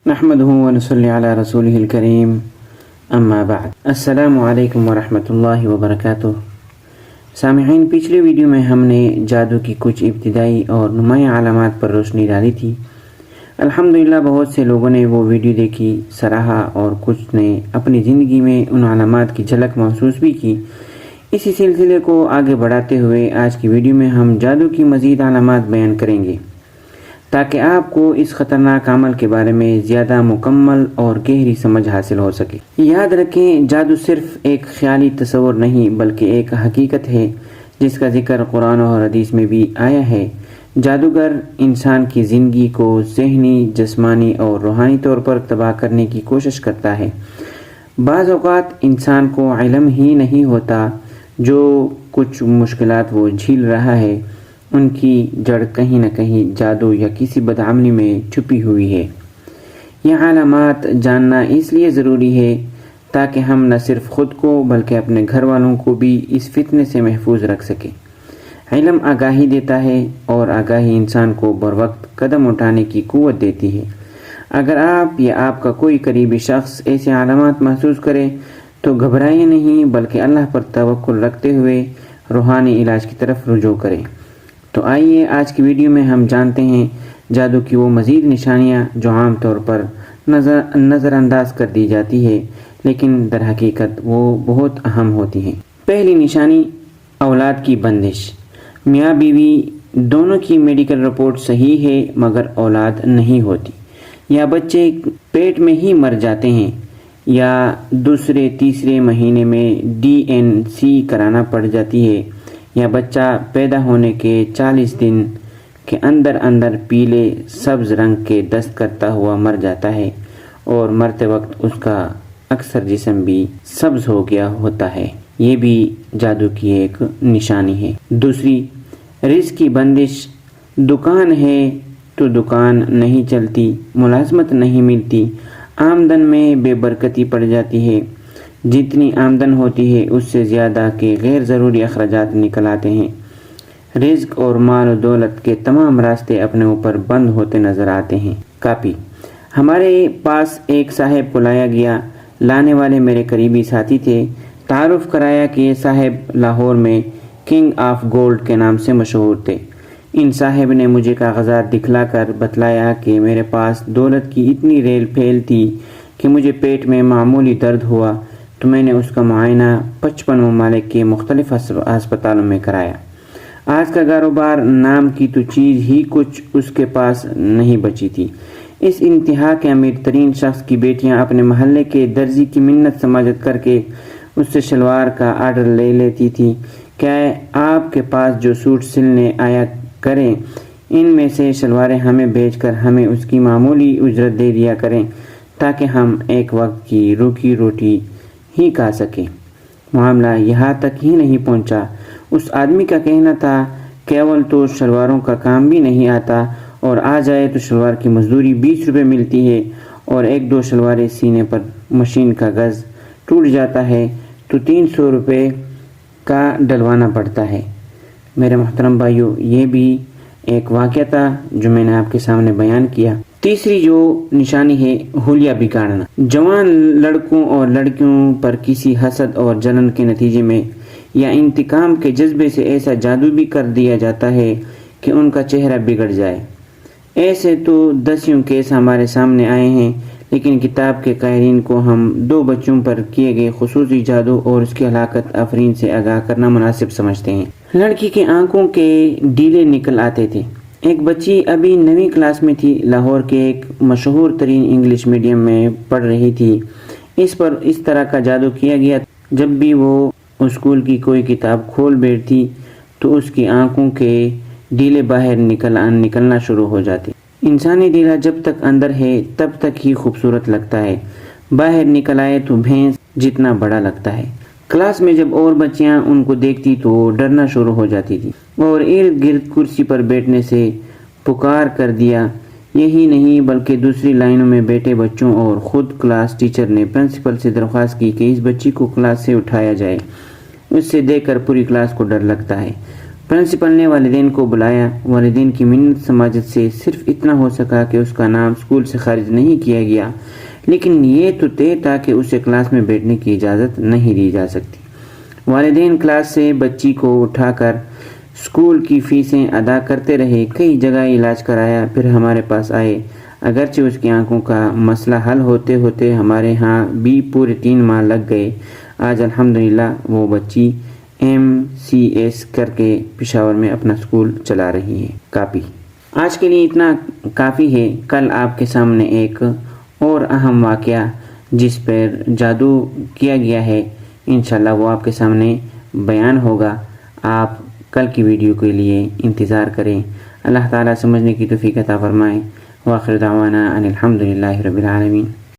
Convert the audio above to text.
نحمده ونصلي على رسوله الكريم اما بعد السلام علیکم ورحمۃ اللہ وبرکاتہ۔ سامعین، پچھلے ویڈیو میں ہم نے جادو کی کچھ ابتدائی اور نمایاں علامات پر روشنی ڈالی تھی۔ الحمدللہ بہت سے لوگوں نے وہ ویڈیو دیکھی، سراہا اور کچھ نے اپنی زندگی میں ان علامات کی جھلک محسوس بھی کی۔ اسی سلسلے کو آگے بڑھاتے ہوئے آج کی ویڈیو میں ہم جادو کی مزید علامات بیان کریں گے تاکہ آپ کو اس خطرناک عمل کے بارے میں زیادہ مکمل اور گہری سمجھ حاصل ہو سکے۔ یاد رکھیں، جادو صرف ایک خیالی تصور نہیں بلکہ ایک حقیقت ہے جس کا ذکر قرآن اور حدیث میں بھی آیا ہے۔ جادوگر انسان کی زندگی کو ذہنی، جسمانی اور روحانی طور پر تباہ کرنے کی کوشش کرتا ہے۔ بعض اوقات انسان کو علم ہی نہیں ہوتا جو کچھ مشکلات وہ جھیل رہا ہے ان کی جڑ کہیں نہ کہیں جادو یا کسی بدعملی میں چھپی ہوئی ہے۔ یہ علامات جاننا اس لیے ضروری ہے تاکہ ہم نہ صرف خود کو بلکہ اپنے گھر والوں کو بھی اس فتنے سے محفوظ رکھ سکیں۔ علم آگاہی دیتا ہے اور آگاہی انسان کو بروقت قدم اٹھانے کی قوت دیتی ہے۔ اگر آپ یا آپ کا کوئی قریبی شخص ایسے علامات محسوس کرے تو گھبرائیں نہیں بلکہ اللہ پر توکل رکھتے ہوئے روحانی علاج کی طرف رجوع کریں۔ تو آئیے آج کی ویڈیو میں ہم جانتے ہیں جادو کی وہ مزید نشانیاں جو عام طور پر نظر انداز کر دی جاتی ہے لیکن در حقیقت وہ بہت اہم ہوتی ہیں۔ پہلی نشانی، اولاد کی بندش۔ میاں بیوی دونوں کی میڈیکل رپورٹ صحیح ہے مگر اولاد نہیں ہوتی، یا بچے پیٹ میں ہی مر جاتے ہیں، یا دوسرے تیسرے مہینے میں DNC کرانا پڑ جاتی ہے، یا بچہ پیدا ہونے کے 40 دن کے اندر پیلے سبز رنگ کے دست کرتا ہوا مر جاتا ہے اور مرتے وقت اس کا اکثر جسم بھی سبز ہو گیا ہوتا ہے، یہ بھی جادو کی ایک نشانی ہے۔ دوسری، رزق کی بندش۔ دکان ہے تو دکان نہیں چلتی، ملازمت نہیں ملتی، آمدن میں بے برکتی پڑ جاتی ہے، جتنی آمدن ہوتی ہے اس سے زیادہ کے غیر ضروری اخراجات نکل آتے ہیں، رزق اور مال و دولت کے تمام راستے اپنے اوپر بند ہوتے نظر آتے ہیں۔ کاپی۔ ہمارے پاس ایک صاحب کو لایا گیا، لانے والے میرے قریبی ساتھی تھے۔ تعارف کرایا کہ یہ صاحب لاہور میں کنگ آف گولڈ کے نام سے مشہور تھے۔ ان صاحب نے مجھے کاغذات دکھلا کر بتلایا کہ میرے پاس دولت کی اتنی ریل پھیل تھی کہ مجھے پیٹ میں معمولی درد ہوا تو میں نے اس کا معائنہ 55 ممالک کے مختلف ہسپتالوں میں کرایا۔ آج کا کاروبار نام کی تو چیز ہی کچھ اس کے پاس نہیں بچی تھی۔ اس انتہا کے امیر ترین شخص کی بیٹیاں اپنے محلے کے درزی کی منت سماجت کر کے اس سے شلوار کا آرڈر لے لیتی تھی۔ کیا آپ کے پاس جو سوٹ سلنے آیا کریں ان میں سے شلواریں ہمیں بھیج کر ہمیں اس کی معمولی اجرت دے دیا کریں تاکہ ہم ایک وقت کی روکی روٹی ہی کھا سکیں۔ معاملہ یہاں تک ہی نہیں پہنچا، اس آدمی کا کہنا تھا کیول تو شلواروں کا کام بھی نہیں آتا اور آ جائے تو شلوار کی مزدوری 20 روپے ملتی ہے اور 1-2 شلواریں سینے پر مشین کا گز ٹوٹ جاتا ہے تو 300 روپے کا ڈلوانا پڑتا ہے۔ میرے محترم بھائیوں، یہ بھی ایک واقعہ تھا جو میں نے آپ کے سامنے بیان کیا۔ تیسری جو نشانی ہے، حلیہ بگاڑنا۔ جوان لڑکوں اور لڑکیوں پر کسی حسد اور جلن کے نتیجے میں یا انتقام کے جذبے سے ایسا جادو بھی کر دیا جاتا ہے کہ ان کا چہرہ بگڑ جائے۔ ایسے تو 10 کیس ہمارے سامنے آئے ہیں، لیکن کتاب کے قائرین کو ہم 2 بچوں پر کیے گئے خصوصی جادو اور اس کی ہلاکت آفرین سے آگاہ کرنا مناسب سمجھتے ہیں۔ لڑکی کے آنکھوں کے ڈیلے نکل آتے تھے۔ ایک بچی ابھی 9ویں کلاس میں تھی، لاہور کے ایک مشہور ترین انگلش میڈیم میں پڑھ رہی تھی۔ اس پر اس طرح کا جادو کیا گیا، جب بھی وہ اسکول کی کوئی کتاب کھول بیٹھتی تو اس کی آنکھوں کے ڈیلے باہر نکلنا شروع ہو جاتے۔ انسانی ڈیلا جب تک اندر ہے تب تک ہی خوبصورت لگتا ہے، باہر نکل آئے تو بھینس جتنا بڑا لگتا ہے۔ کلاس میں جب اور بچیاں ان کو دیکھتی تو وہ ڈرنا شروع ہو جاتی تھی اور ارد گرد کرسی پر بیٹھنے سے پکار کر دیا۔ یہی نہیں بلکہ دوسری لائنوں میں بیٹھے بچوں اور خود کلاس ٹیچر نے پرنسپل سے درخواست کی کہ اس بچی کو کلاس سے اٹھایا جائے، اس سے دیکھ کر پوری کلاس کو ڈر لگتا ہے۔ پرنسپل نے والدین کو بلایا۔ والدین کی منت سماجت سے صرف اتنا ہو سکا کہ اس کا نام اسکول سے خارج نہیں کیا گیا، لیکن یہ تو طے تھا کہ اسے کلاس میں بیٹھنے کی اجازت نہیں دی جا سکتی۔ والدین کلاس سے بچی کو اٹھا کر اسکول کی فیسیں ادا کرتے رہے، کئی جگہ علاج کرایا، پھر ہمارے پاس آئے۔ اگرچہ اس کی آنکھوں کا مسئلہ حل ہوتے ہوتے ہمارے ہاں بھی پورے 3 ماہ لگ گئے۔ آج الحمدللہ وہ بچی MCS کر کے پشاور میں اپنا اسکول چلا رہی ہے۔ کاپی آج کے لیے اتنا کافی ہے۔ کل آپ کے سامنے ایک اور اہم واقعہ جس پر جادو کیا گیا ہے انشاءاللہ وہ آپ کے سامنے بیان ہوگا۔ آپ کل کی ویڈیو کے لیے انتظار کریں۔ اللہ تعالیٰ سمجھنے کی توفیق عطا فرمائے۔ وآخر دعوانا ان الحمدللہ رب العالمین۔